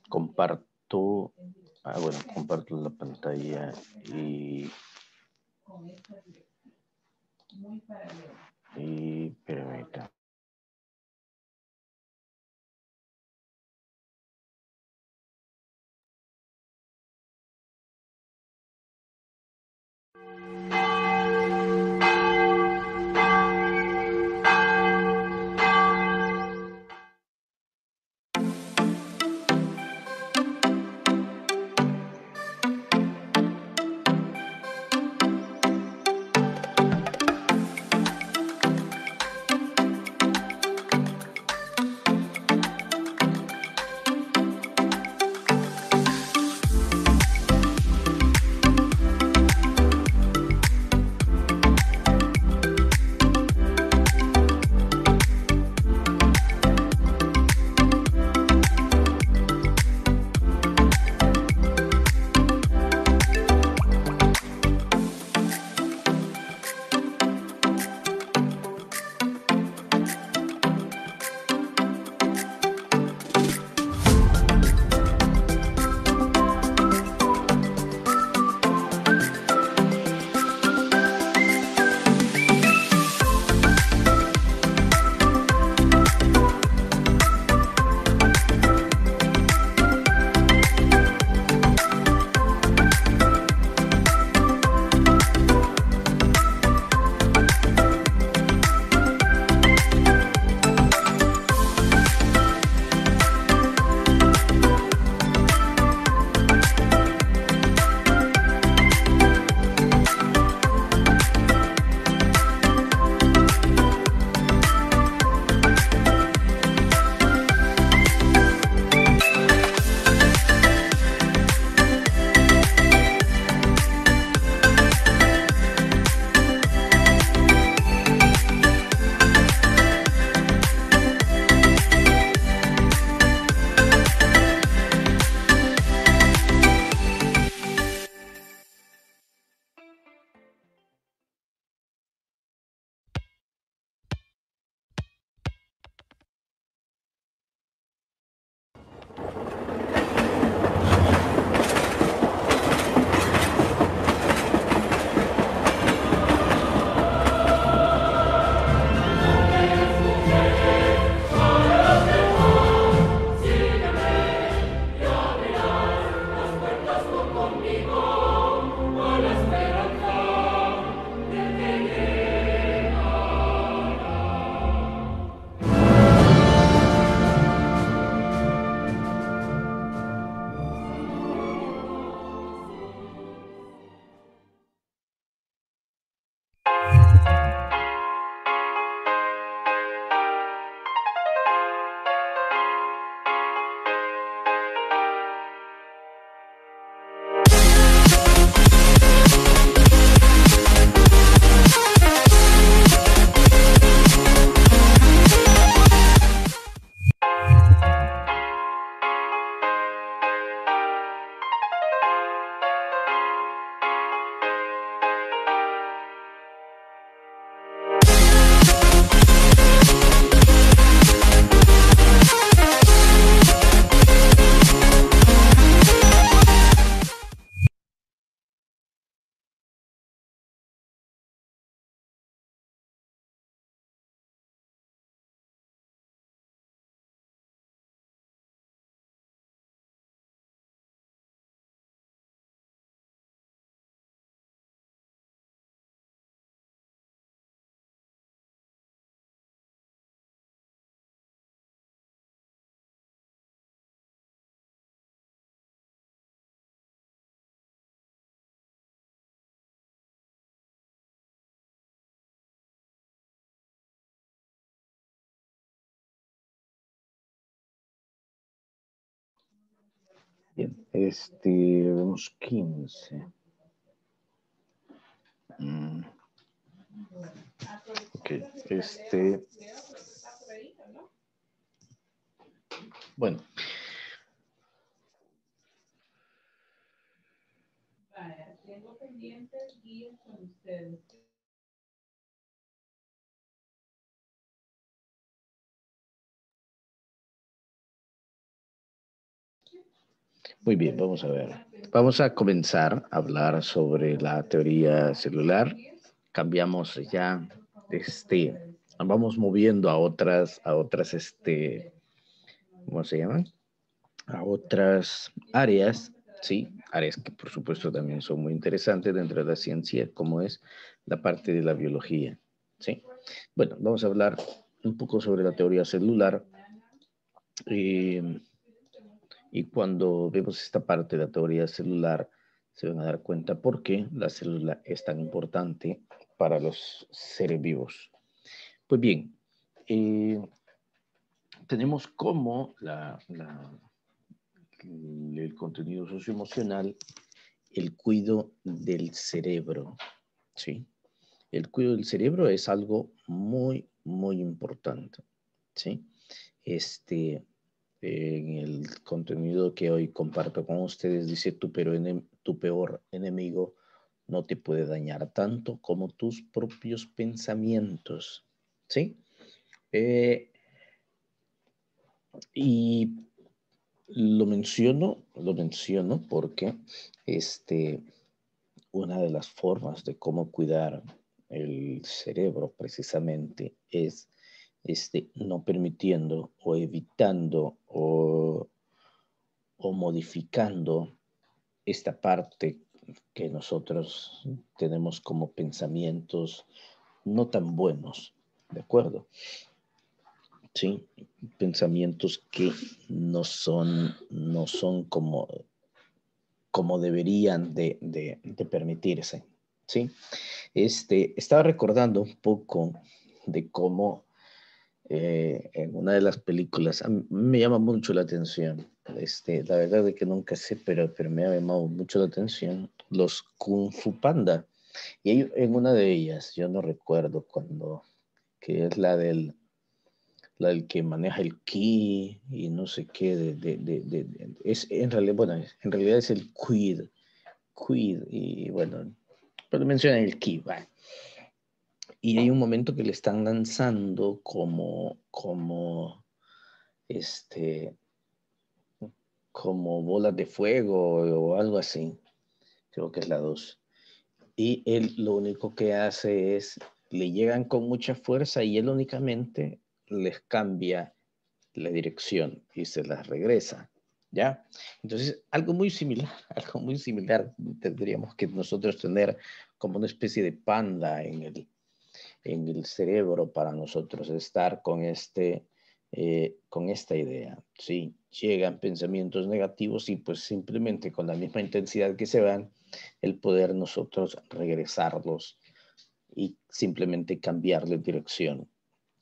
comparto, bueno, comparto la pantalla y permita. Bien, vemos 15. Ok, bueno. Tengo pendientes guías con ustedes. Muy bien, vamos a ver. Vamos a comenzar a hablar sobre la teoría celular. Cambiamos ya, vamos moviendo a otras, ¿cómo se llaman? A otras áreas, ¿sí? Áreas que por supuesto también son muy interesantes dentro de la ciencia, como es la parte de la biología, ¿sí? Bueno, vamos a hablar un poco sobre la teoría celular. Y cuando vemos esta parte de la teoría celular, se van a dar cuenta por qué la célula es tan importante para los seres vivos. Pues bien, tenemos como el contenido socioemocional, el cuidado del cerebro, ¿sí? El cuidado del cerebro es algo muy, muy importante, ¿sí? En el contenido que hoy comparto con ustedes, dice, tu peor enemigo no te puede dañar tanto como tus propios pensamientos, ¿sí? Y lo menciono porque una de las formas de cómo cuidar el cerebro precisamente es no permitiendo o evitando o modificando esta parte que nosotros tenemos como pensamientos no tan buenos, ¿de acuerdo? Sí, pensamientos que no son como deberían de permitirse, ¿sí? Estaba recordando un poco de cómo en una de las películas, a mí me llama mucho la atención, la verdad es que nunca sé, pero me ha llamado mucho la atención, los Kung Fu Panda. Y en una de ellas, yo no recuerdo cuando, que es la del que maneja el ki y no sé qué, es en realidad, bueno, en realidad es el quid, y bueno, pero mencionan el ki, va. Y hay un momento que le están lanzando este, como bolas de fuego o algo así. Creo que es la 2. Y él lo único que hace es, le llegan con mucha fuerza y él únicamente les cambia la dirección y se las regresa. ¿Ya? Entonces, algo muy similar, algo muy similar tendríamos que nosotros tener como una especie de panda en el cerebro para nosotros estar con esta idea. Sí, llegan pensamientos negativos y pues simplemente con la misma intensidad que se van, el poder nosotros regresarlos y simplemente cambiarle dirección.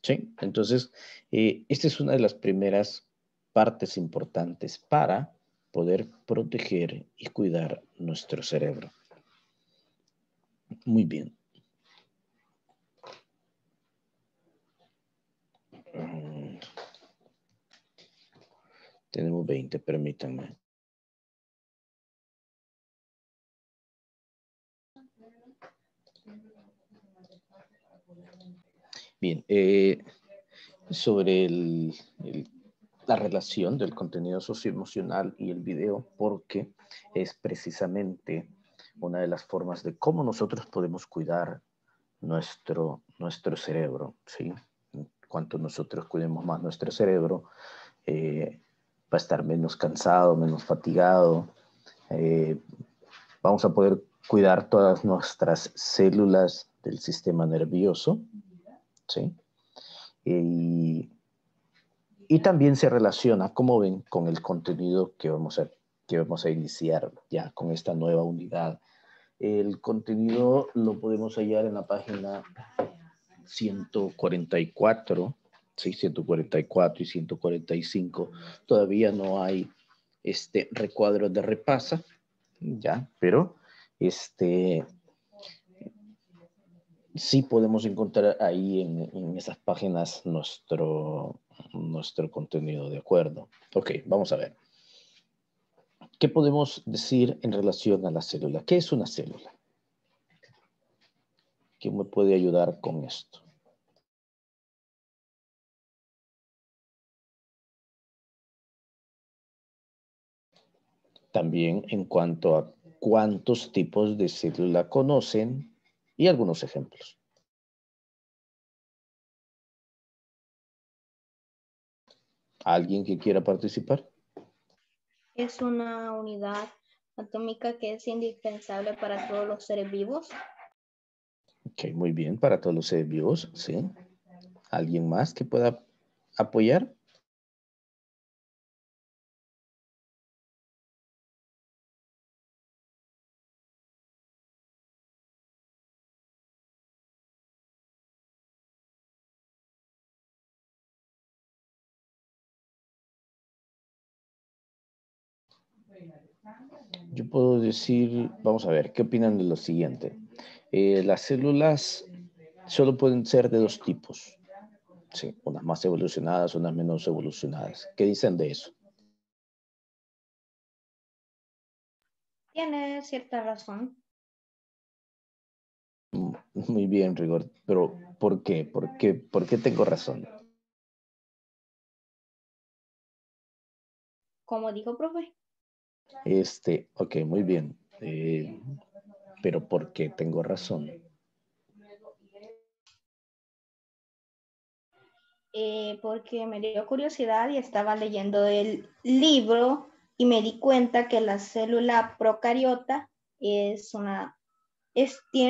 ¿Sí? Entonces, esta es una de las primeras partes importantes para poder proteger y cuidar nuestro cerebro. Muy bien. Tenemos 20, permítanme. Bien, sobre la relación del contenido socioemocional y el video, porque es precisamente una de las formas de cómo nosotros podemos cuidar nuestro cerebro, ¿sí? Cuanto nosotros cuidemos más nuestro cerebro, va a estar menos cansado, menos fatigado, vamos a poder cuidar todas nuestras células del sistema nervioso, ¿sí? Y también se relaciona, como ven, con el contenido que vamos a iniciar ya con esta nueva unidad. El contenido lo podemos hallar en la página 144, ¿sí? 144 y 145. Todavía no hay recuadro de repasa, ya, pero sí podemos encontrar ahí en esas páginas nuestro contenido, ¿de acuerdo? Ok, vamos a ver. ¿Qué podemos decir en relación a la célula? ¿Qué es una célula? ¿Quién me puede ayudar con esto? También en cuanto a cuántos tipos de célula conocen y algunos ejemplos. ¿Alguien que quiera participar? Es una unidad atómica que es indispensable para todos los seres vivos. Ok, muy bien, para todos los seres vivos, ¿sí? ¿Alguien más que pueda apoyar? Yo puedo decir, vamos a ver, ¿qué opinan de lo siguiente? Las células solo pueden ser de dos tipos. Sí, unas más evolucionadas, unas menos evolucionadas. ¿Qué dicen de eso? Tiene cierta razón. Muy bien, Rigor. Pero, ¿por qué? ¿Por qué tengo razón? Como dijo, profe. Ok, muy bien. Pero ¿por qué tengo razón? Porque me dio curiosidad y estaba leyendo el libro y me di cuenta que la célula procariota tiene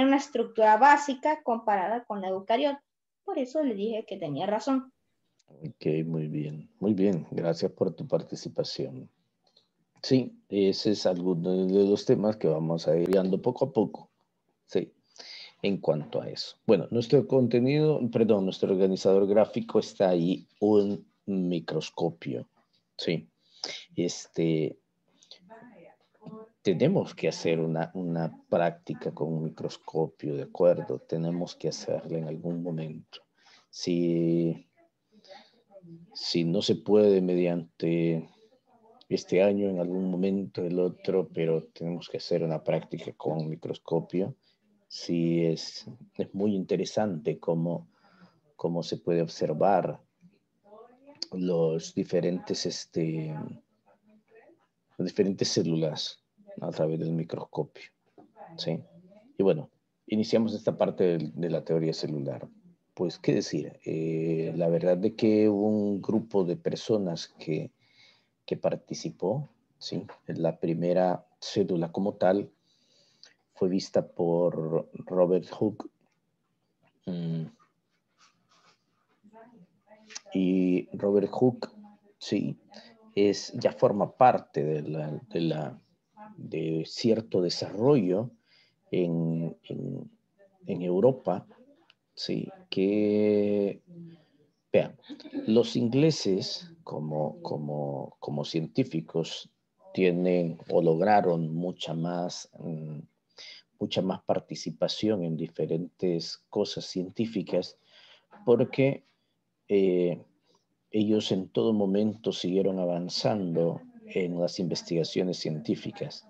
una estructura básica comparada con la eucariota. Por eso le dije que tenía razón. Ok, muy bien. Muy bien. Gracias por tu participación. Sí, ese es alguno de los temas que vamos a ir viendo poco a poco. Sí, en cuanto a eso. Bueno, nuestro contenido, perdón, nuestro organizador gráfico está ahí, un microscopio. Sí, tenemos que hacer una práctica con un microscopio, ¿de acuerdo? Tenemos que hacerla en algún momento. Si no se puede mediante este año, en algún momento, el otro, pero tenemos que hacer una práctica con un microscopio. Sí, es muy interesante cómo se puede observar los las diferentes células a través del microscopio. ¿Sí? Y bueno, iniciamos esta parte de la teoría celular. Pues, ¿qué decir? La verdad de que hubo un grupo de personas que participó, ¿sí? La primera célula como tal fue vista por Robert Hooke. Y Robert Hooke, sí, ya forma parte de cierto desarrollo en Europa, sí, que, vean, los ingleses como científicos tienen o lograron mucha más participación en diferentes cosas científicas porque ellos en todo momento siguieron avanzando en las investigaciones científicas.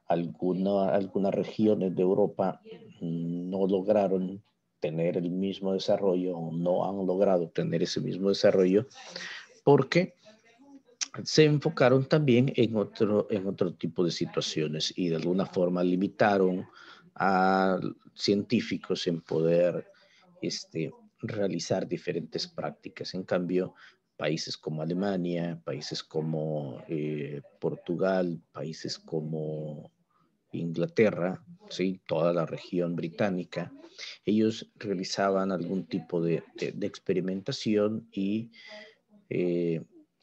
Algunas regiones de Europa no lograron tener el mismo desarrollo o no han logrado tener ese mismo desarrollo porque se enfocaron también en otro tipo de situaciones y de alguna forma limitaron a científicos en poder realizar diferentes prácticas. En cambio, países como Alemania, países como Portugal, países como Inglaterra, ¿sí? Toda la región británica, ellos realizaban algún tipo de experimentación y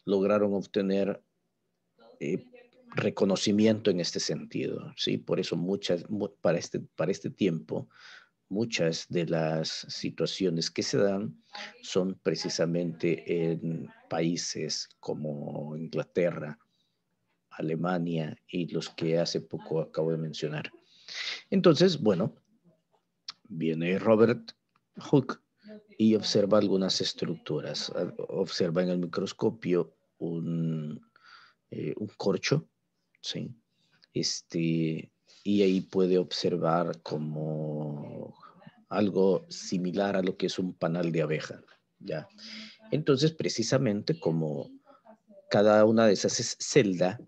lograron obtener reconocimiento en este sentido, ¿sí? Por eso para este tiempo, muchas de las situaciones que se dan son precisamente en países como Inglaterra, Alemania y los que hace poco acabo de mencionar. Entonces, bueno, viene Robert Hooke y observa algunas estructuras. Observa en el microscopio un corcho, ¿sí? Y ahí puede observar como algo similar a lo que es un panal de abeja, ¿ya? Entonces, precisamente como cada una de esas es celda,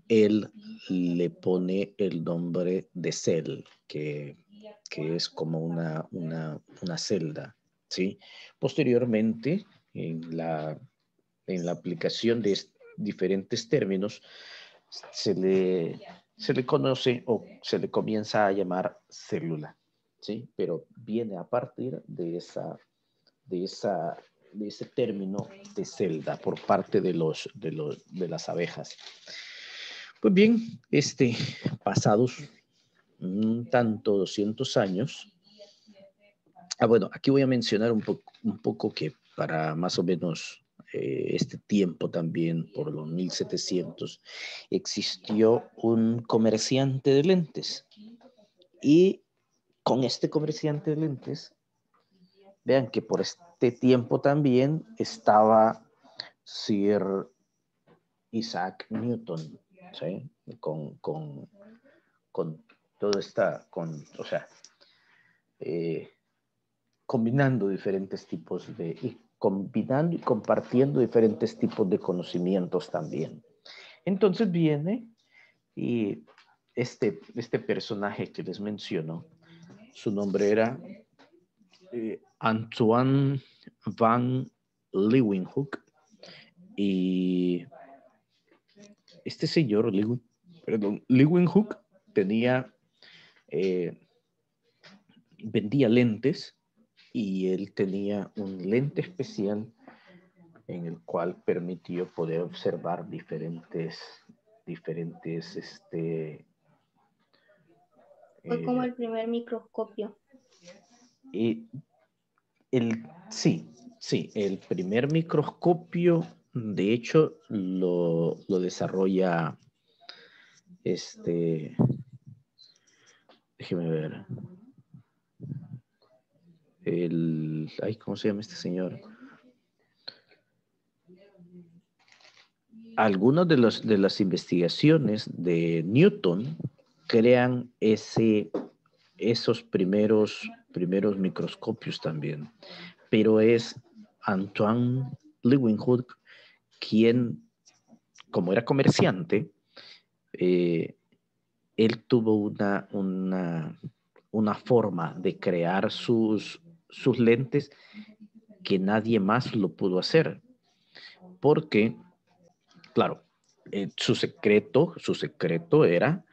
él le pone el nombre de cel, que es como una celda, ¿sí? Posteriormente, en la aplicación de diferentes términos, se le conoce o se le comienza a llamar célula, ¿sí? Pero viene a partir de ese término de celda por parte de las abejas. Pues bien, pasados un tanto 200 años, bueno, aquí voy a mencionar un poco que para más o menos este tiempo también, por los 1700, existió un comerciante de lentes. Y con este comerciante de lentes, vean que por este tiempo también estaba Sir Isaac Newton, ¿sí? Con todo esta, o sea, combinando diferentes tipos combinando y compartiendo diferentes tipos de conocimientos también. Entonces viene y este personaje que les menciono, su nombre era Antoine van Leeuwenhoek, y este señor Leeuwenhoek tenía vendía lentes, y él tenía un lente especial en el cual permitió poder observar diferentes Fue como el primer microscopio. Sí, el primer microscopio, de hecho, lo desarrolla déjeme ver, ¿cómo se llama este señor? Algunas de las investigaciones de Newton crean esos primeros microscopios también, pero es Antoine Leeuwenhoek quien, como era comerciante, él tuvo una forma de crear sus lentes que nadie más lo pudo hacer, porque, claro, su secreto era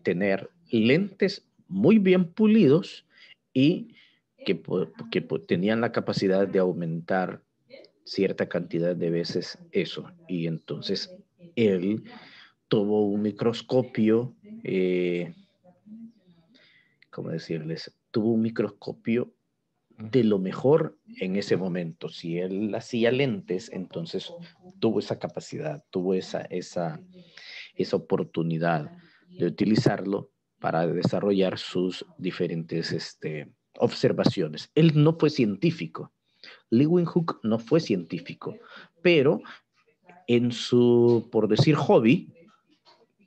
tener lentes muy bien pulidos y que tenían la capacidad de aumentar cierta cantidad de veces eso. Y entonces él tuvo un microscopio, ¿cómo decirles? Tuvo un microscopio de lo mejor en ese momento. Si él hacía lentes, entonces tuvo esa capacidad, tuvo esa oportunidad de utilizarlo para desarrollar sus diferentes observaciones. Él no fue científico. Leeuwenhoek no fue científico, pero en su, por decir, hobby,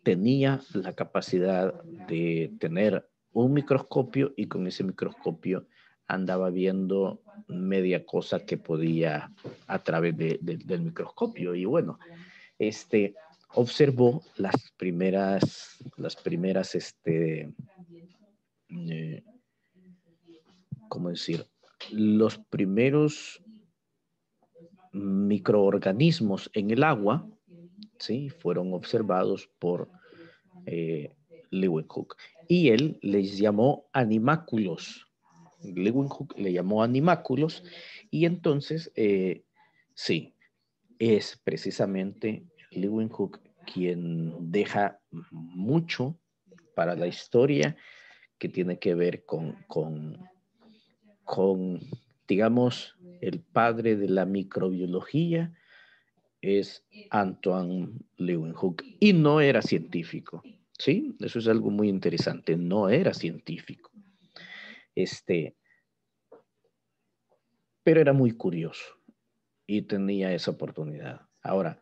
tenía la capacidad de tener un microscopio, y con ese microscopio andaba viendo media cosa que podía a través del microscopio. Y bueno, observó las primeras ¿cómo decir? Los primeros microorganismos en el agua, ¿sí? Fueron observados por Leeuwenhoek, y él les llamó animáculos. Leeuwenhoek le llamó animáculos, y entonces, sí, es precisamente Leeuwenhoek quien deja mucho para la historia que tiene que ver con digamos, el padre de la microbiología. Es Antoine Leeuwenhoek, y no era científico, ¿sí? Eso es algo muy interesante, no era científico. Pero era muy curioso y tenía esa oportunidad. Ahora,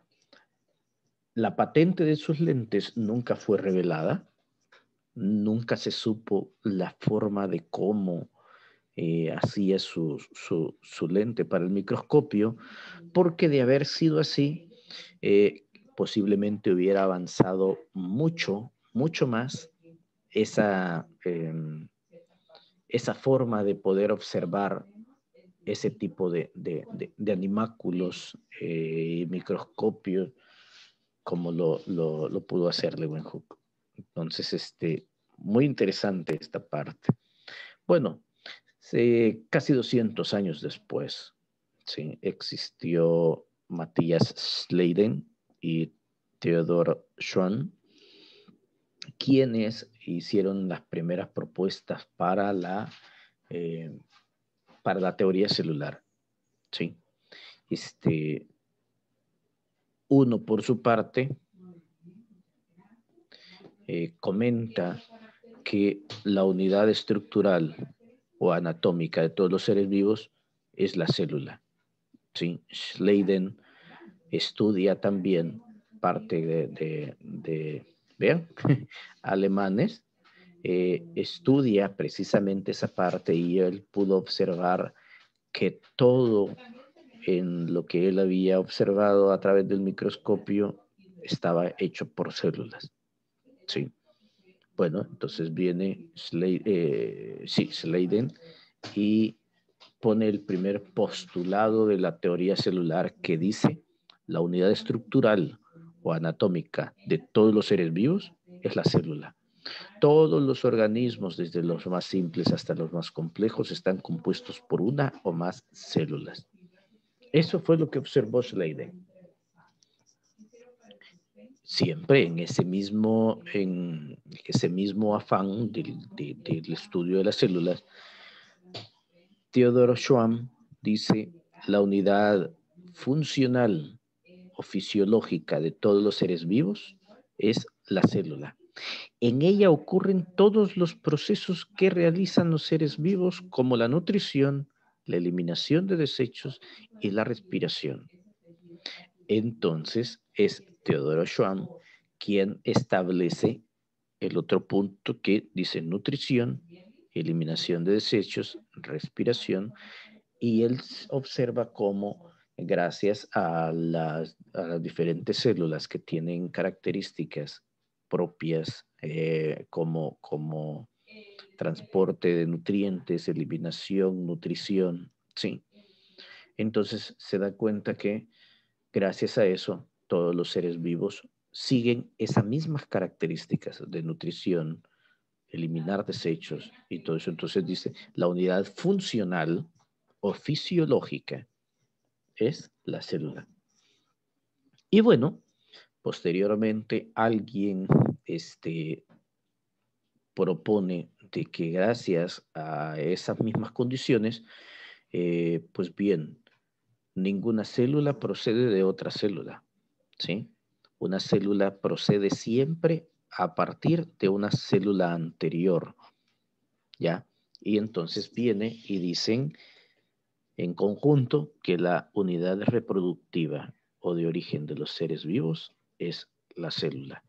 la patente de sus lentes nunca fue revelada, nunca se supo la forma de cómo hacía su lente para el microscopio, porque de haber sido así, posiblemente hubiera avanzado mucho, mucho más esa forma de poder observar ese tipo de animáculos, microscopios, como lo pudo hacer Leeuwenhoek. Entonces, muy interesante esta parte. Bueno, casi 200 años después, ¿sí? Existió Matthias Schleiden y Theodor Schwann, quienes hicieron las primeras propuestas para la teoría celular, ¿sí? Uno, por su parte, comenta que la unidad estructural o anatómica de todos los seres vivos es la célula, ¿sí? Schleiden estudia también parte de ¿vean? alemanes, estudia precisamente esa parte y él pudo observar que todo en lo que él había observado a través del microscopio estaba hecho por células, ¿sí? Bueno, entonces viene Schleiden y pone el primer postulado de la teoría celular que dice: la unidad estructural o anatómica de todos los seres vivos es la célula. Todos los organismos, desde los más simples hasta los más complejos, están compuestos por una o más células. Eso fue lo que observó Schleiden. Siempre en ese mismo afán del estudio de las células, Theodor Schwann dice: la unidad funcional o fisiológica de todos los seres vivos es la célula. En ella ocurren todos los procesos que realizan los seres vivos, como la nutrición, la eliminación de desechos y la respiración. Entonces es Theodor Schwann quien establece el otro punto que dice nutrición, eliminación de desechos, respiración, y él observa cómo, gracias a las diferentes células que tienen características propias, como transporte de nutrientes, eliminación, nutrición, ¿sí? Entonces se da cuenta que gracias a eso todos los seres vivos siguen esas mismas características de nutrición, eliminar desechos y todo eso. Entonces dice: la unidad funcional o fisiológica es la célula. Y bueno, posteriormente alguien propone de que gracias a esas mismas condiciones, pues bien, ninguna célula procede de otra célula, ¿sí? Una célula procede siempre a partir de una célula anterior, ¿ya? Y entonces viene y dicen en conjunto que la unidad reproductiva o de origen de los seres vivos es la célula,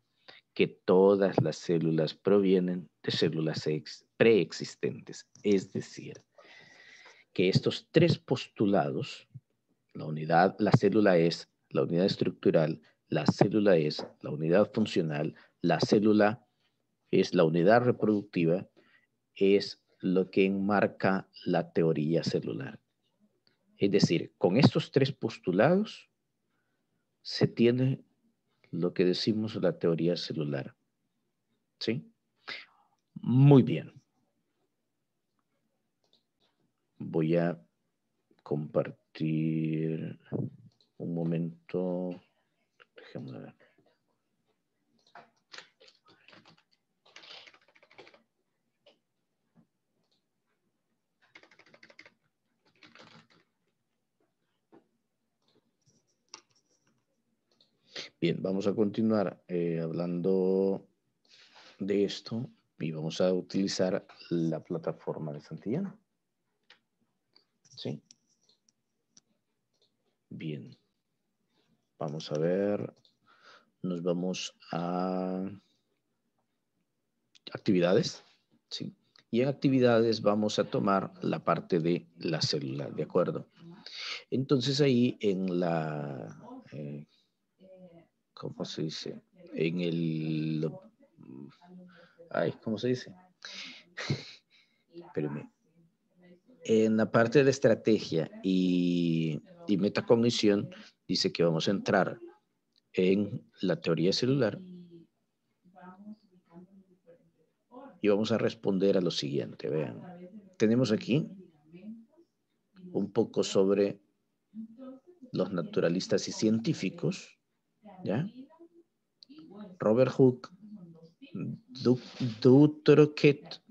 que todas las células provienen de células preexistentes, es decir, que estos tres postulados, la célula es la unidad estructural, la célula es la unidad funcional, la célula es la unidad reproductiva, es lo que enmarca la teoría celular. Es decir, con estos tres postulados se tiene lo que decimos la teoría celular. ¿Sí? Muy bien. Voy a compartir un momento. Déjame ver. Bien, vamos a continuar hablando de esto y vamos a utilizar la plataforma de Santillana. ¿Sí? Bien. Vamos a ver. Nos vamos a actividades. ¿Sí? Y en actividades vamos a tomar la parte de la célula, ¿de acuerdo? Entonces ahí en la... ¿cómo se dice? En el, ay, ¿cómo se dice? Espérame. En la parte de estrategia y metacognición dice que vamos a entrar en la teoría celular y vamos a responder a lo siguiente. Vean, tenemos aquí un poco sobre los naturalistas y científicos, ¿ya? Robert Hooke, Dutroquet,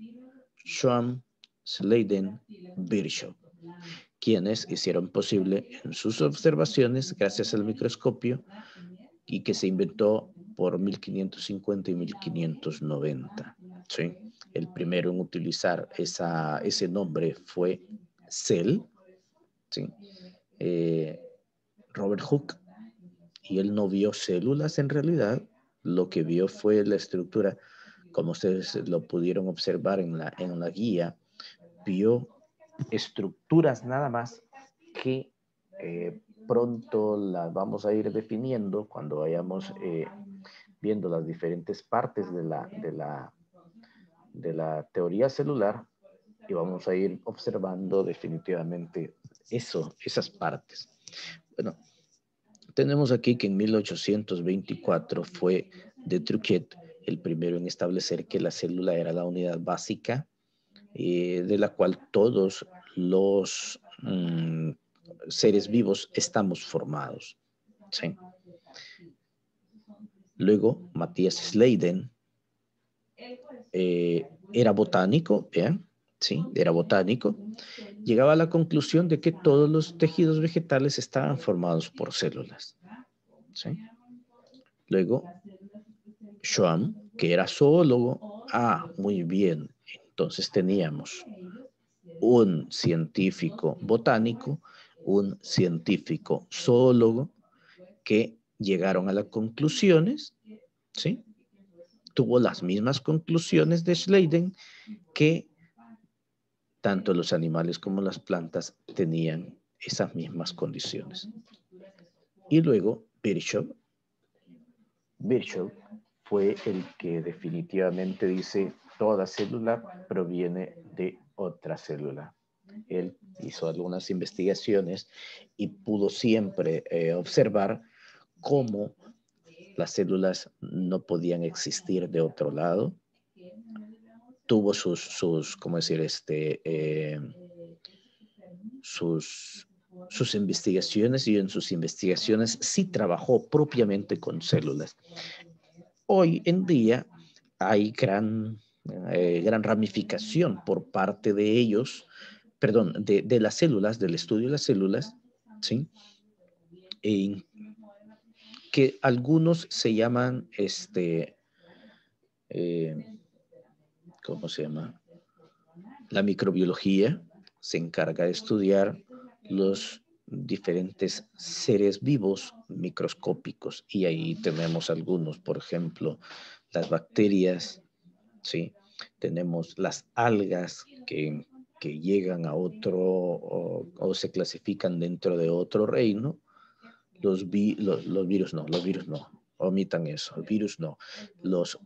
Schwamm, Sladen, Virchow, quienes hicieron posible en sus observaciones, gracias al microscopio, y que se inventó por 1550 y 1590. ¿Sí? El primero en utilizar ese nombre fue Cell, ¿sí? Robert Hooke, y él no vio células en realidad, lo que vio fue la estructura, como ustedes lo pudieron observar en la guía, vio estructuras nada más que pronto las vamos a ir definiendo cuando vayamos viendo las diferentes partes de la teoría celular, y vamos a ir observando definitivamente esas partes. Bueno, tenemos aquí que en 1824 fue Dutroquet el primero en establecer que la célula era la unidad básica de la cual todos los seres vivos estamos formados. ¿Sí? Luego, Matthias Sladen era botánico, ¿bien? Sí, era botánico. Llegaba a la conclusión de que todos los tejidos vegetales estaban formados por células. ¿Sí? Luego, Schwamm, que era zoólogo. Muy bien. Entonces teníamos un científico botánico, un científico zoólogo, que llegaron a las conclusiones, ¿sí? Tuvo las mismas conclusiones de Sladen, que tanto los animales como las plantas tenían esas mismas condiciones. Y luego Virchow fue el que definitivamente dice toda célula proviene de otra célula. Él hizo algunas investigaciones y pudo siempre observar cómo las células no podían existir de otro lado. Tuvo ¿cómo decir? Sus investigaciones, y en sus investigaciones sí trabajó propiamente con células. Hoy en día hay gran ramificación por parte de ellos, perdón, de las células, del estudio de las células, ¿sí? Que algunos se llaman, ¿cómo se llama? La microbiología se encarga de estudiar los diferentes seres vivos microscópicos, y ahí tenemos algunos, por ejemplo, las bacterias, ¿sí? Tenemos las algas que llegan a otro o se clasifican dentro de otro reino. Los virus no, omitan eso, virus no. Los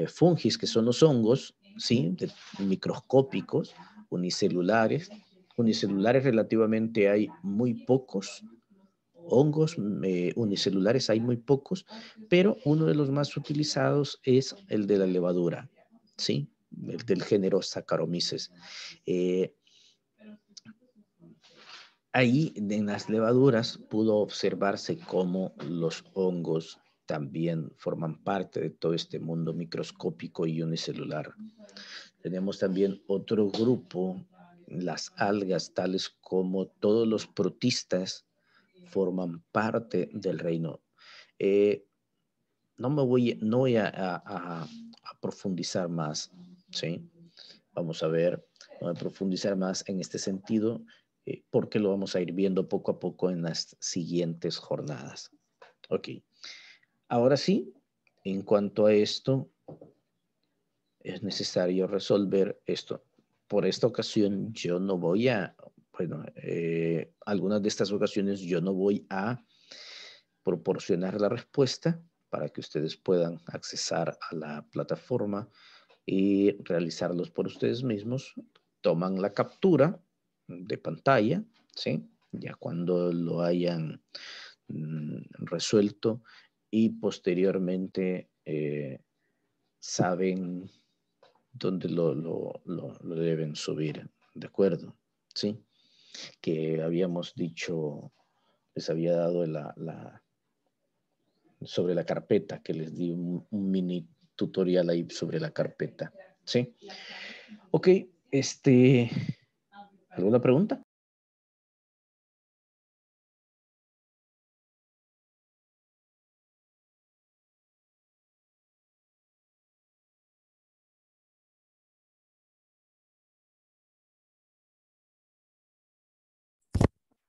fungis, que son los hongos, ¿sí? Microscópicos, unicelulares relativamente hay muy pocos. Hongos unicelulares hay muy pocos, pero uno de los más utilizados es el de la levadura, ¿sí? El del género Saccharomyces. Ahí en las levaduras pudo observarse cómo los hongos también forman parte de todo este mundo microscópico y unicelular. Tenemos también otro grupo, las algas, tales como todos los protistas, forman parte del reino. No voy a profundizar más, ¿sí? Vamos a ver, voy a profundizar más en este sentido, porque lo vamos a ir viendo poco a poco en las siguientes jornadas. Ok. Ahora sí, en cuanto a esto, es necesario resolver esto. Por esta ocasión yo no voy a, algunas de estas ocasiones yo no voy a proporcionar la respuesta, para que ustedes puedan accesar a la plataforma y realizarlos por ustedes mismos. Toman la captura de pantalla, ¿sí? Ya cuando lo hayan resuelto y posteriormente saben dónde lo deben subir, ¿de acuerdo? ¿Sí? Que habíamos dicho, les había dado sobre la carpeta, que les di un mini tutorial ahí sobre la carpeta, ¿sí? Ok, ¿alguna pregunta?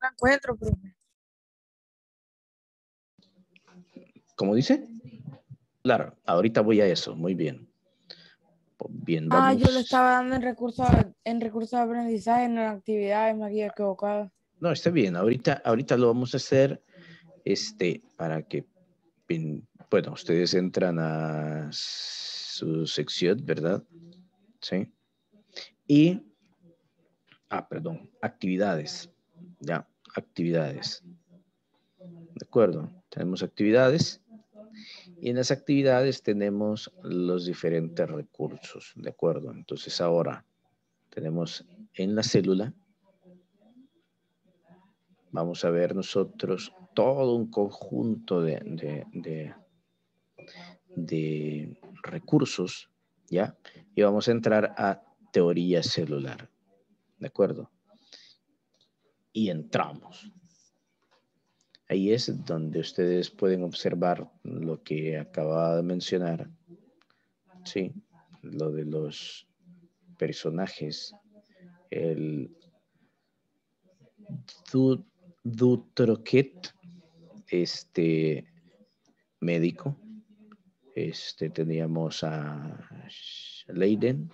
No encuentro, profe. ¿Cómo dice? Claro, ahorita voy a eso, muy bien. Bien, Ah, vamos. yo le estaba dando en recursos de aprendizaje, en las actividades, me había equivocado. No, está bien, ahorita lo vamos a hacer para que, bueno, ustedes entran a su sección, ¿verdad? Sí. Y, perdón, actividades, ya, actividades. ¿De acuerdo? Tenemos actividades y en las actividades tenemos los diferentes recursos, ¿de acuerdo? Entonces ahora tenemos en la célula, vamos a ver nosotros todo un conjunto de recursos, ¿ya? Y vamos a entrar a teoría celular, ¿de acuerdo? Y entramos. Ahí es donde ustedes pueden observar lo que acababa de mencionar, ¿sí? Lo de los personajes, el Dutroquet, médico, teníamos a Leiden,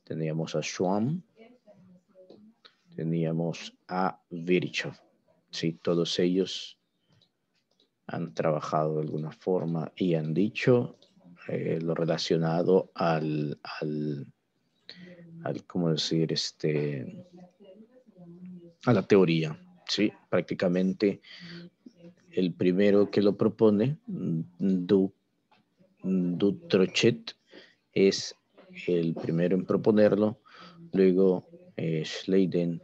teníamos a Schwamm, teníamos a Virchow. Sí, todos ellos han trabajado de alguna forma y han dicho lo relacionado al ¿cómo decir? A la teoría. Sí, prácticamente el primero que lo propone, Dutrochet, es el primero en proponerlo. Luego Schleiden,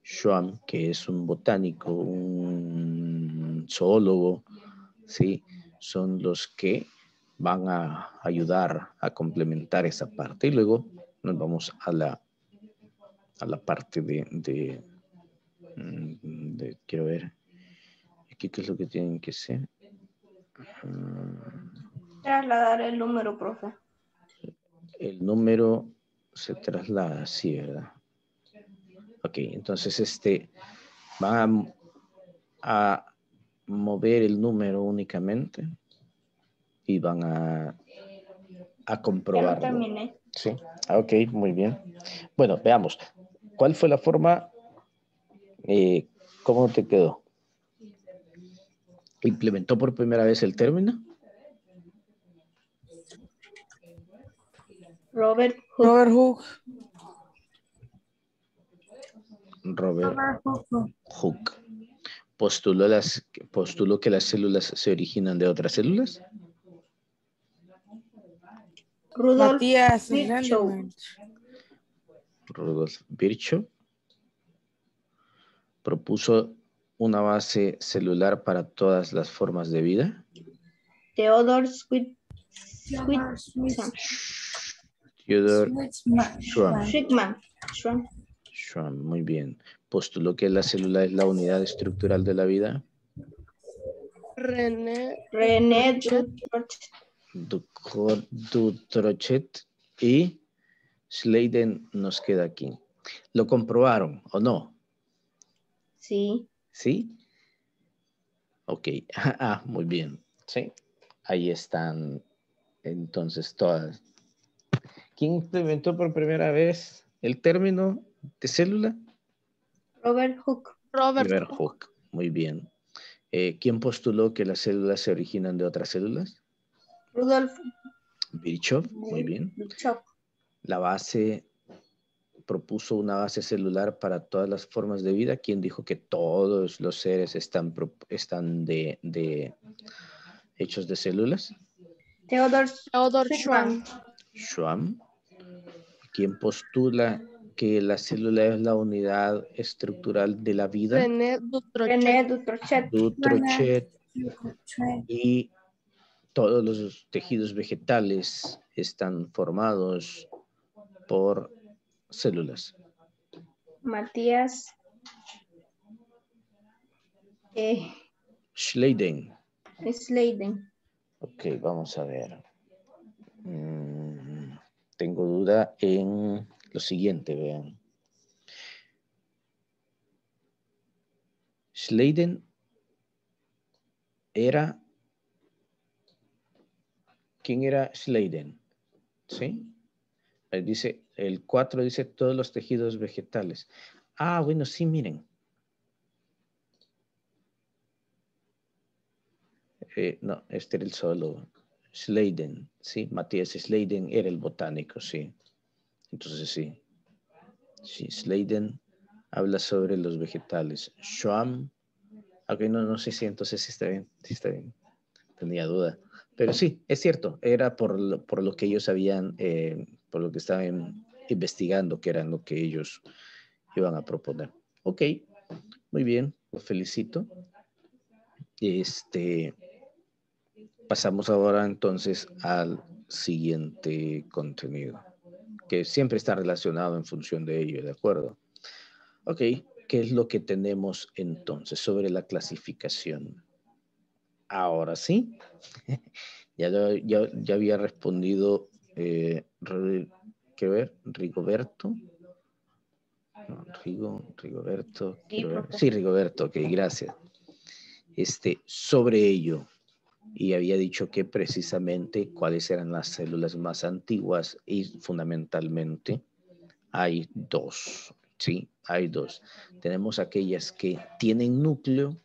Schwamm, que es un botánico, un zoólogo, ¿sí? Son los que van a ayudar a complementar esa parte. Y luego nos vamos a la parte quiero ver, aquí qué es lo que tienen que ser. Trasladar el número, profe. El número se traslada así, ¿verdad? Ok, entonces van a mover el número únicamente y van a Ya lo comprobarlo. terminé. Sí, ok, muy bien. Bueno, veamos. ¿Cuál fue la forma? ¿Cómo te quedó? ¿Implementó por primera vez el término? Robert Hooke. Robert Hooke. Robert Hooke. ¿Postuló que las células se originan de otras células? Rudolf Matías Virchow. Rendement. Rudolf Virchow propuso una base celular para todas las formas de vida. Theodor Theodor Schwann. Schwann, muy bien. ¿Postuló que la célula es la unidad estructural de la vida? René Dutrochet y Schleiden nos queda aquí. ¿Lo comprobaron o no? Sí. ¿Sí? Ok. Muy bien. Sí. Ahí están entonces todas. ¿Quién implementó por primera vez el término de célula? Robert Hooke. Robert Hooke. Muy bien. ¿Quién postuló que las células se originan de otras células? Rudolf Virchow, muy bien. Virchow. La base propuso una base celular para todas las formas de vida. ¿Quién dijo que todos los seres están hechos de células? Theodor Schwann. Schwamm. ¿Quién postula que la célula es la unidad estructural de la vida? René René Dutrochet. Dutrochet. Y todos los tejidos vegetales están formados por células. Matías Schleiden. Schleiden. Ok, vamos a ver. Tengo duda en lo siguiente, vean. Schleiden era... ¿Quién era Schleiden? ¿Sí? Dice, el 4 dice todos los tejidos vegetales. Ah, bueno, sí, miren. No, este era el zoólogo. Schleiden, sí, Matías Schleiden era el botánico, sí. Entonces sí. Sí, Schleiden habla sobre los vegetales. Schwamm, ok, no sé si entonces sí está bien, tenía duda. Pero sí, es cierto, era por lo que ellos habían, por lo que estaban investigando, que eran lo que ellos iban a proponer. Ok, muy bien, los felicito. Pasamos ahora entonces al siguiente contenido, que siempre está relacionado en función de ello, ¿de acuerdo? Ok, ¿qué es lo que tenemos entonces sobre la clasificación? Ahora sí, ya había respondido Rigoberto. No, Rigoberto. Sí, Sí, Rigoberto, ok, gracias. Sobre ello, y había dicho que precisamente cuáles eran las células más antiguas y fundamentalmente hay dos, ¿sí? Hay dos. Tenemos aquellas que tienen núcleo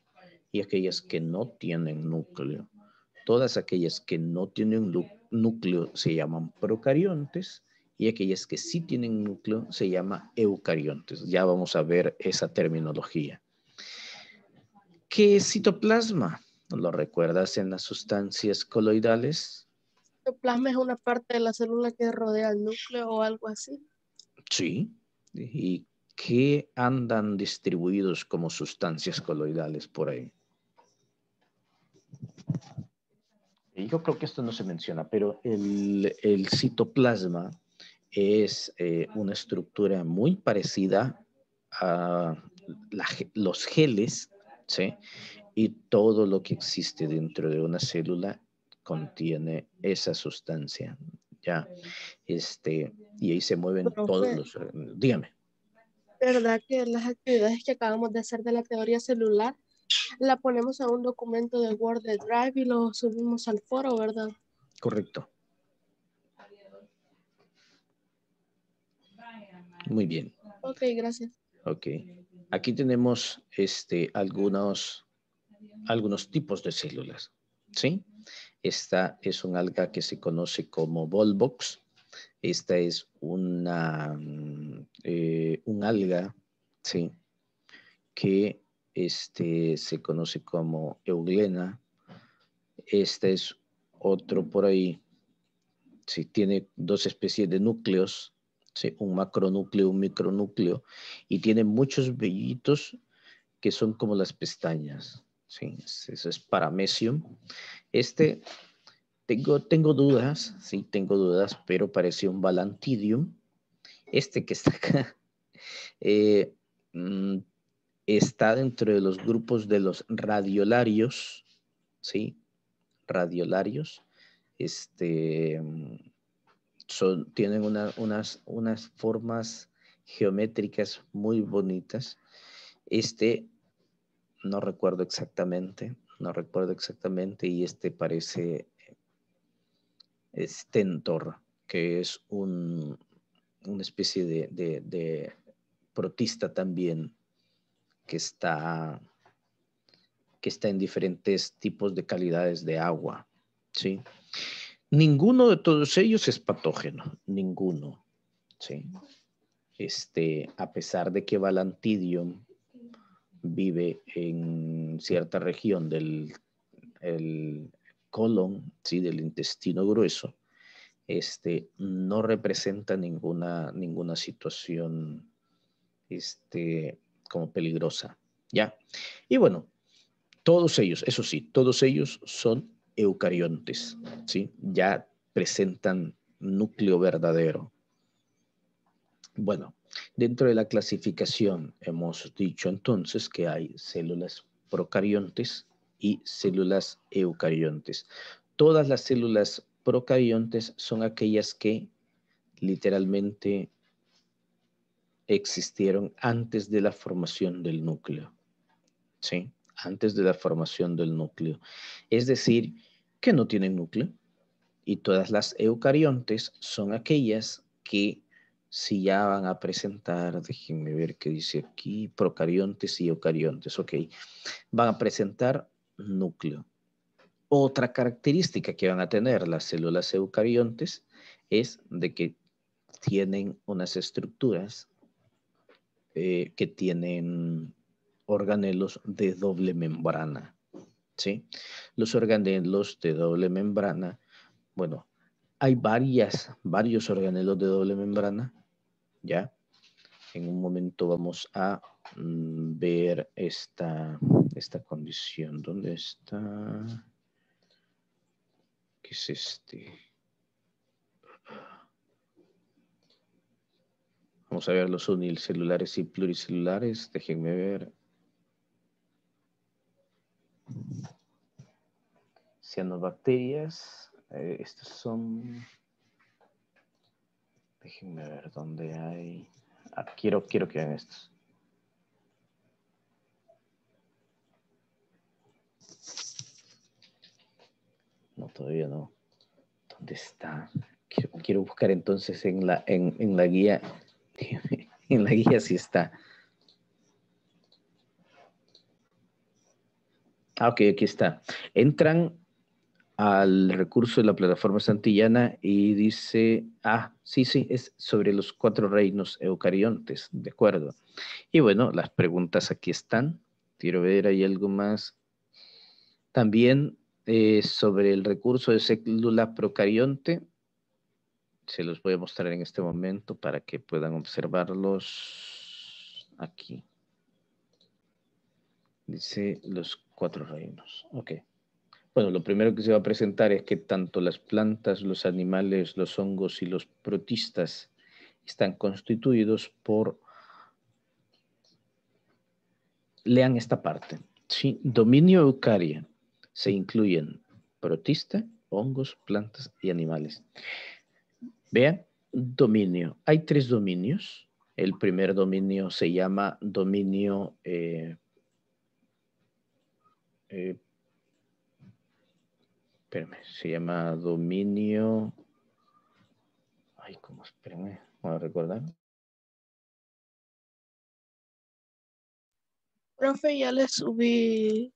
y aquellas que no tienen núcleo. Todas aquellas que no tienen núcleo se llaman procariontes y aquellas que sí tienen núcleo se llama eucariontes. Ya vamos a ver esa terminología. ¿Qué es citoplasma? ¿Lo recuerdas en las sustancias coloidales? El citoplasma es una parte de la célula que rodea el núcleo o algo así. Sí. ¿Y qué andan distribuidos como sustancias coloidales por ahí? Yo creo que esto no se menciona, pero el citoplasma es una estructura muy parecida a los geles, ¿sí? Y todo lo que existe dentro de una célula contiene esa sustancia, ¿ya? Y ahí se mueven todos Profe, los... dígame. ¿verdad que las actividades que acabamos de hacer de la teoría celular la ponemos a un documento de Word de Drive y lo subimos al foro, verdad? Correcto. Muy bien. Ok, gracias. Ok. Aquí tenemos algunos tipos de células, ¿sí? Esta es un alga que se conoce como Volvox. Esta es un alga, ¿sí? Que se conoce como Euglena. Este es otro por ahí. Sí, tiene dos especies de núcleos, ¿sí? Un macronúcleo, un micronúcleo, y tiene muchos vellitos que son como las pestañas. Sí, eso es Paramecium. Tengo dudas, sí, tengo dudas, pero parece un Balantidium. Que está acá está dentro de los grupos de los radiolarios, ¿sí? Radiolarios. Tienen unas formas geométricas muy bonitas. No recuerdo exactamente, y parece Stentor, que es una especie de protista también que está que está en diferentes tipos de calidades de agua, ¿sí? Ninguno de todos ellos es patógeno, ninguno, ¿sí? A pesar de que Balantidium vive en cierta región del colon, ¿sí? Del intestino grueso, no representa ninguna situación como peligrosa, ¿ya? Y bueno, todos ellos, eso sí, todos ellos son eucariontes, ¿sí? Ya presentan núcleo verdadero. Bueno, dentro de la clasificación hemos dicho entonces que hay células procariontes y células eucariontes. Todas las células procariontes son aquellas que literalmente existieron antes de la formación del núcleo, ¿sí? Antes de la formación del núcleo. Es decir, que no tienen núcleo. Y todas las eucariontes son aquellas que si ya van a presentar, déjenme ver qué dice aquí, procariontes y eucariontes, ok, van a presentar núcleo. Otra característica que van a tener las células eucariontes es de que tienen unas estructuras que tienen organelos de doble membrana, ¿sí? Los organelos de doble membrana, bueno, hay varios organelos de doble membrana, ¿ya? En un momento vamos a ver esta condición. ¿Dónde está? ¿Qué es este? Vamos a ver los unicelulares y pluricelulares. Déjenme ver. Cianobacterias. Estos son... Déjenme ver dónde hay... Ah, quiero que vean estos. No, todavía no. ¿Dónde está? Quiero buscar entonces en la guía. En la guía sí está. Ah, ok, aquí está. Entran al recurso de la plataforma santillana y dice, sí, es sobre los 4 reinos eucariontes, de acuerdo. Y bueno, las preguntas aquí están. Quiero ver, ¿hay algo más? También sobre el recurso de célula procarionte, se los voy a mostrar en este momento para que puedan observarlos aquí. Dice los 4 reinos. Ok. Bueno, lo primero que se va a presentar es que tanto las plantas, los animales, los hongos y los protistas están constituidos por... Lean esta parte. ¿Sí? Dominio eucaria. Se incluyen protista, hongos, plantas y animales. Vean, dominio. Hay 3 dominios. El primer dominio se llama dominio... se llama dominio... Ay, ¿cómo? Espérenme, voy a recordar. Profe, ya le subí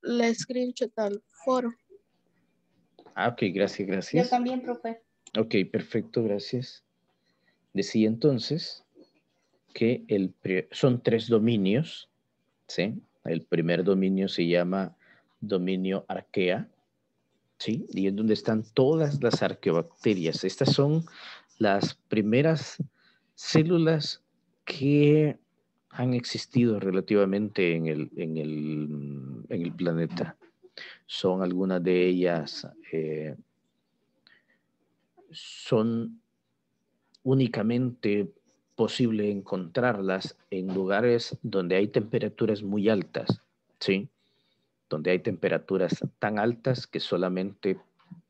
la screenshot al foro. Ok, gracias. Yo también, profe. Ok, perfecto, gracias. Decía entonces que son 3 dominios, ¿sí? El primer dominio se llama dominio arquea, ¿sí? Y es donde están todas las arqueobacterias. Estas son las primeras células que han existido relativamente en el planeta. Son algunas de ellas, son únicamente posible encontrarlas en lugares donde hay temperaturas muy altas, ¿sí? Donde hay temperaturas tan altas que solamente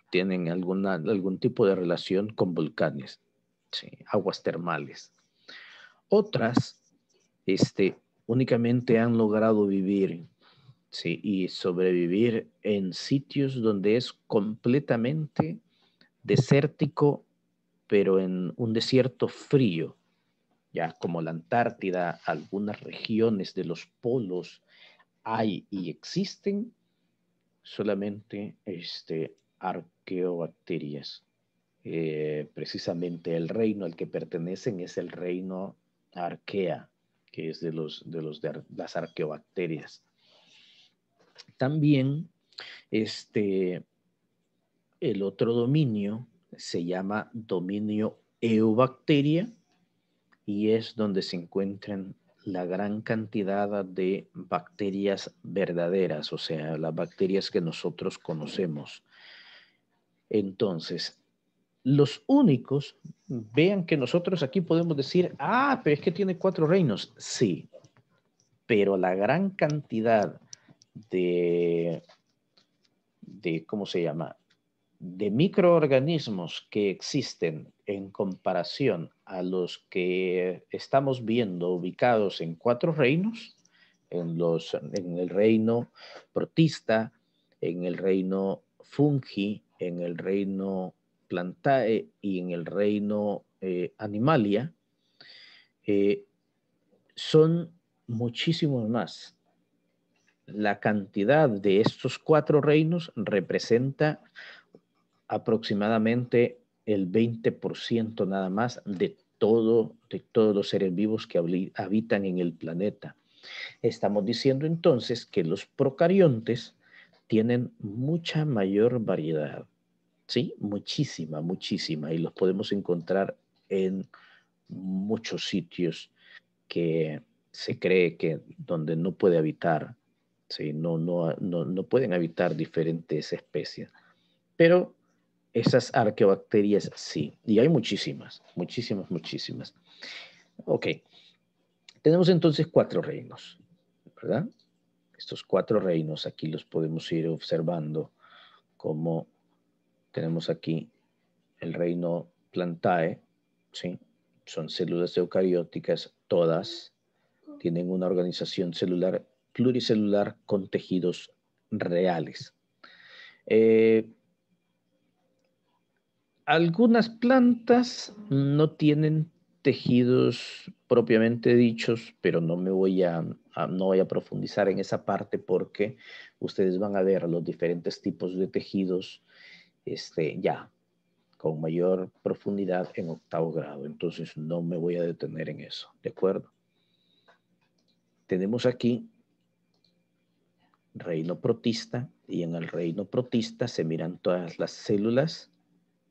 tienen algún tipo de relación con volcanes, ¿sí? Aguas termales. Otras, únicamente han logrado vivir, ¿sí? Y sobrevivir en sitios donde es completamente desértico, pero en un desierto frío, ya como la Antártida, algunas regiones de los polos hay y existen solamente arqueobacterias. Precisamente el reino al que pertenecen es el reino Arquea, que es de las arqueobacterias. También el otro dominio se llama dominio Eubacteria y es donde se encuentran la gran cantidad de bacterias verdaderas, o sea, las bacterias que nosotros conocemos. Entonces, los únicos, vean que nosotros aquí podemos decir, pero es que tiene 4 reinos. Sí, pero la gran cantidad de ¿cómo se llama? De microorganismos que existen en comparación a los que estamos viendo ubicados en 4 reinos, en el reino protista, en el reino fungi, en el reino plantae y en el reino animalia, son muchísimos más. La cantidad de estos 4 reinos representa aproximadamente el 20% nada más de todos los seres vivos que habitan en el planeta. Estamos diciendo entonces que los procariontes tienen mucha mayor variedad, ¿sí? Muchísima, muchísima, y los podemos encontrar en muchos sitios que se cree que donde no puede habitar, ¿sí? No pueden habitar diferentes especies, pero esas arqueobacterias sí, y hay muchísimas, muchísimas, muchísimas. Ok, tenemos entonces 4 reinos, ¿verdad? Estos 4 reinos aquí los podemos ir observando como tenemos aquí el reino plantae, ¿sí? Son células eucarióticas, todas tienen una organización celular pluricelular con tejidos reales. Algunas plantas no tienen tejidos propiamente dichos, pero no voy a profundizar en esa parte porque ustedes van a ver los diferentes tipos de tejidos ya con mayor profundidad en 8º grado. Entonces no me voy a detener en eso, ¿de acuerdo? Tenemos aquí reino protista y en el reino protista se miran todas las células,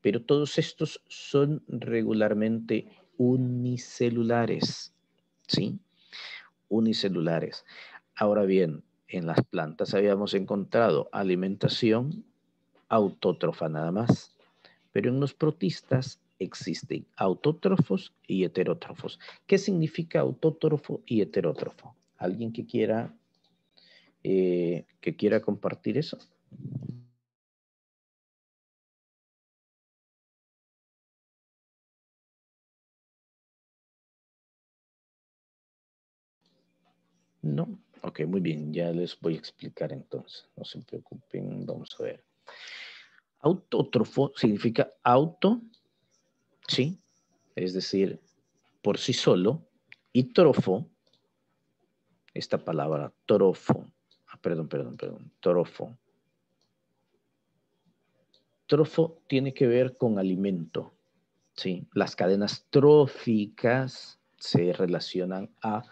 pero todos estos son regularmente unicelulares, ¿sí? Unicelulares. Ahora bien, en las plantas habíamos encontrado alimentación autótrofa nada más, pero en los protistas existen autótrofos y heterótrofos. ¿Qué significa autótrofo y heterótrofo? ¿Alguien que quiera compartir eso? No. Ok, muy bien. Ya les voy a explicar entonces. No se preocupen. Vamos a ver. Autótrofo significa auto, ¿sí? Es decir, por sí solo. Y trofo, esta palabra, trofo. Perdón. Trofo. Trofo tiene que ver con alimento, ¿sí? Las cadenas tróficas se relacionan a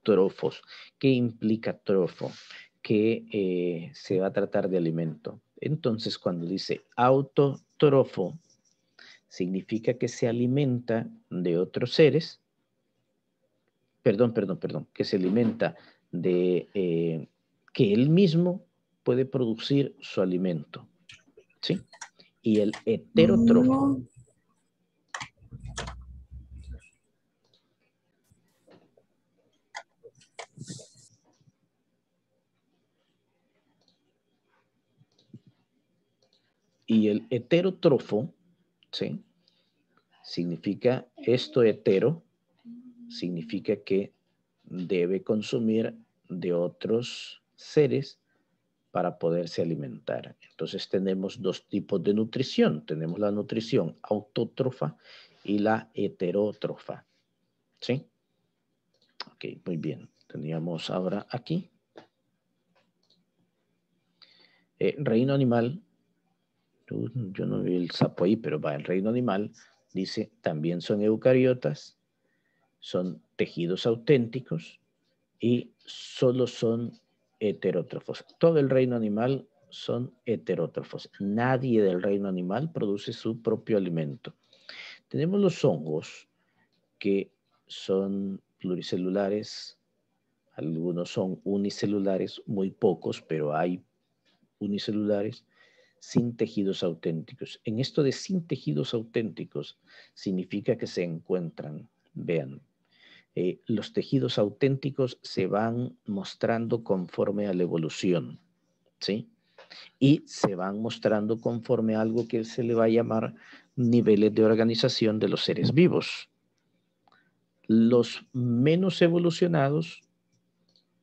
trofos. ¿Qué implica trofo? Que se va a tratar de alimento. Entonces, cuando dice autótrofo, significa que se alimenta de otros seres, perdón, que se alimenta de que él mismo puede producir su alimento, ¿sí? Y el heterótrofo y el heterótrofo, ¿sí? Significa esto hetero, significa que debe consumir de otros seres para poderse alimentar. Entonces tenemos 2 tipos de nutrición. Tenemos la nutrición autótrofa y la heterótrofa. ¿Sí? Ok, muy bien. Teníamos ahora aquí. Reino animal. Yo no vi el sapo ahí, pero va, el reino animal dice, también son eucariotas, son tejidos auténticos y solo son heterótrofos. Todo el reino animal son heterótrofos. Nadie del reino animal produce su propio alimento. Tenemos los hongos que son pluricelulares, algunos son unicelulares, muy pocos, pero hay unicelulares sin tejidos auténticos. En esto de sin tejidos auténticos significa que se encuentran, vean, los tejidos auténticos se van mostrando conforme a la evolución, ¿sí? Y se van mostrando conforme a algo que se le va a llamar niveles de organización de los seres vivos. Los menos evolucionados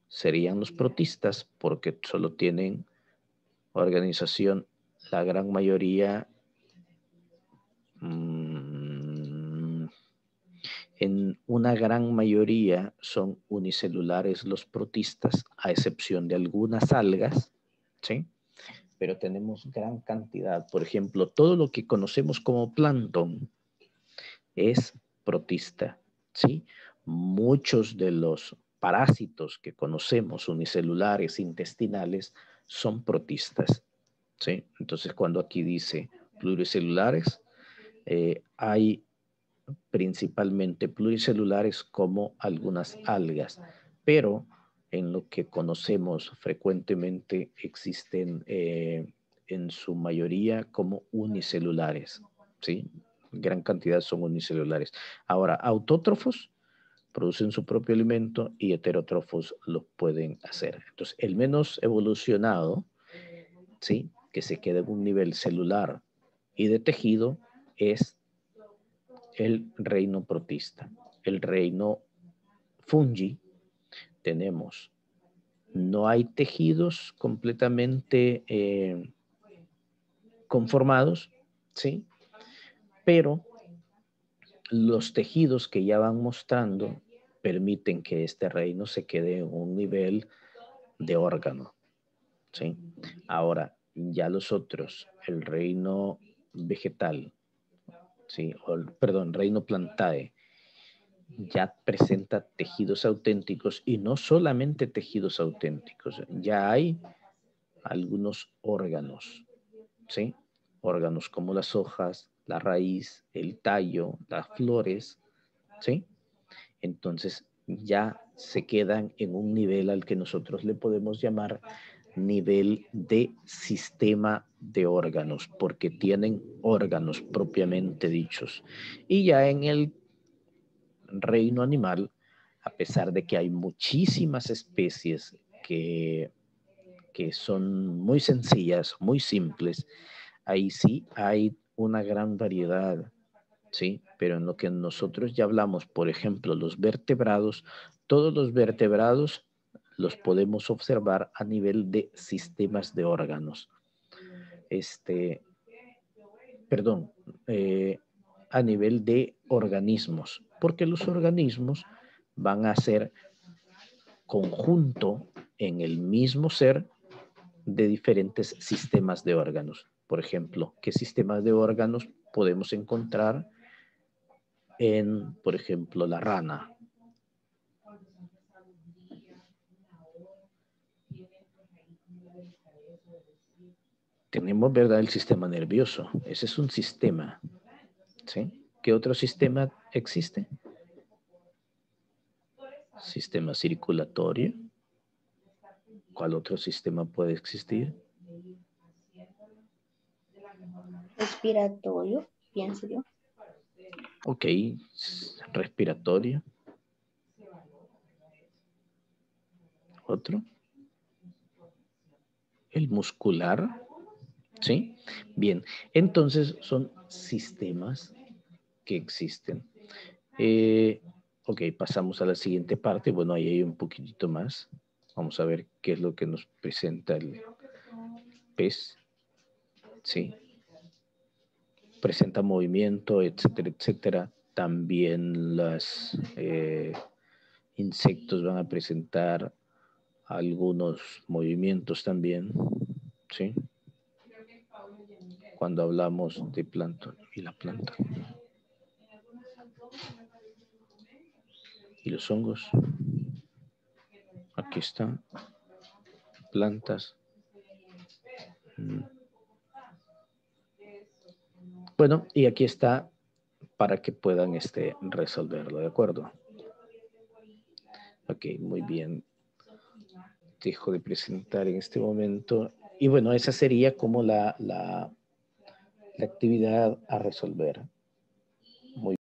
serían los protistas, porque solo tienen organización, la gran mayoría, en una gran mayoría son unicelulares los protistas, a excepción de algunas algas, ¿sí? Pero tenemos gran cantidad. Por ejemplo, todo lo que conocemos como plancton es protista, ¿sí? Muchos de los parásitos que conocemos, unicelulares, intestinales, son protistas, ¿sí? Entonces, cuando aquí dice pluricelulares, hay principalmente pluricelulares como algunas algas, pero en lo que conocemos frecuentemente existen en su mayoría como unicelulares, ¿sí? Gran cantidad son unicelulares. Ahora, autótrofos producen su propio alimento y heterótrofos lo pueden hacer. Entonces, el menos evolucionado, ¿sí? Que se queda en un nivel celular y de tejido es el reino protista. El reino fungi tenemos, no hay tejidos completamente conformados, ¿sí? Pero los tejidos que ya van mostrando permiten que este reino se quede en un nivel de órgano, ¿sí? Ahora, ya los otros, el reino vegetal, ¿sí? Perdón, reino plantae, ya presenta tejidos auténticos y no solamente tejidos auténticos, ya hay algunos órganos, ¿sí? Órganos como las hojas, la raíz, el tallo, las flores, ¿sí? Entonces ya se quedan en un nivel al que nosotros le podemos llamar nivel de sistema de órganos, porque tienen órganos propiamente dichos. Y ya en el reino animal, a pesar de que hay muchísimas especies que son muy sencillas, muy simples, ahí sí hay una gran variedad, ¿sí? Pero en lo que nosotros ya hablamos, por ejemplo, los vertebrados, todos los vertebrados los podemos observar a nivel de sistemas de órganos. Perdón, a nivel de organismos, porque los organismos van a ser conjunto en el mismo ser de diferentes sistemas de órganos. Por ejemplo, ¿qué sistemas de órganos podemos encontrar en, por ejemplo, la rana? Tenemos, ¿verdad?, el sistema nervioso. Ese es un sistema, ¿sí? ¿Qué otro sistema existe? Sistema circulatorio. ¿Cuál otro sistema puede existir? Respiratorio, pienso yo. Ok, respiratorio. Otro. El muscular. ¿Sí? Bien, entonces son sistemas que existen. Ok, pasamos a la siguiente parte. Bueno, ahí hay un poquitito más. Vamos a ver qué es lo que nos presenta el pez. ¿Sí? Presenta movimiento, etcétera, etcétera. También los insectos van a presentar algunos movimientos también, ¿sí? Cuando hablamos de plancton y la planta. Y los hongos. Aquí están. Plantas. Bueno, y aquí está para que puedan resolverlo, ¿de acuerdo? Ok, muy bien. Dejo de presentar en este momento. Y bueno, esa sería como la actividad a resolver.